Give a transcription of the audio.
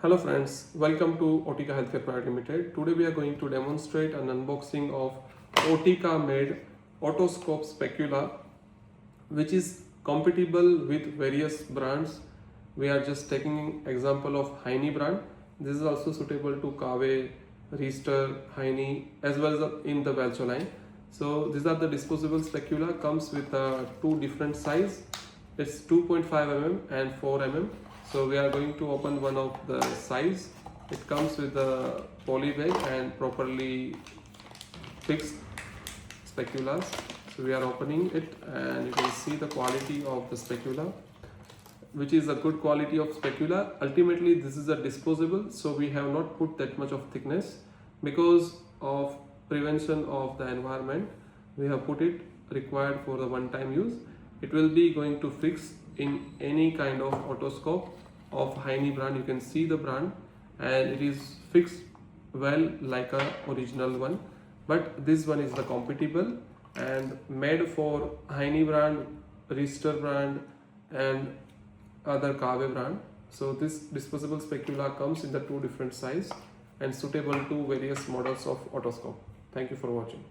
Hello friends, welcome to OTICA Healthcare Private Limited. Today we are going to demonstrate an unboxing of OTICA made otoscope Specula, which is compatible with various brands. We are just taking example of HEINE brand. This is also suitable to KAWE, Riester HEINE as well as in the Welcho line. So these are the disposable Specula, comes with two different size. It's 2.5mm and 4mm. So we are going to open one of the size. It comes with a poly bag and properly fixed speculas. So we are opening it and you can see the quality of the specula, which is a good quality of specula. Ultimately this is a disposable, so we have not put that much of thickness because of prevention of the environment. We have put it required for the one-time use. It will be going to fix in any kind of otoscope of HEINE brand. You can see the brand and it is fixed well like a original one, but this one is the compatible and made for HEINE brand, Riester brand and other KA.W.E brand. So this disposable specula comes in the two different size and suitable to various models of otoscope. Thank you for watching.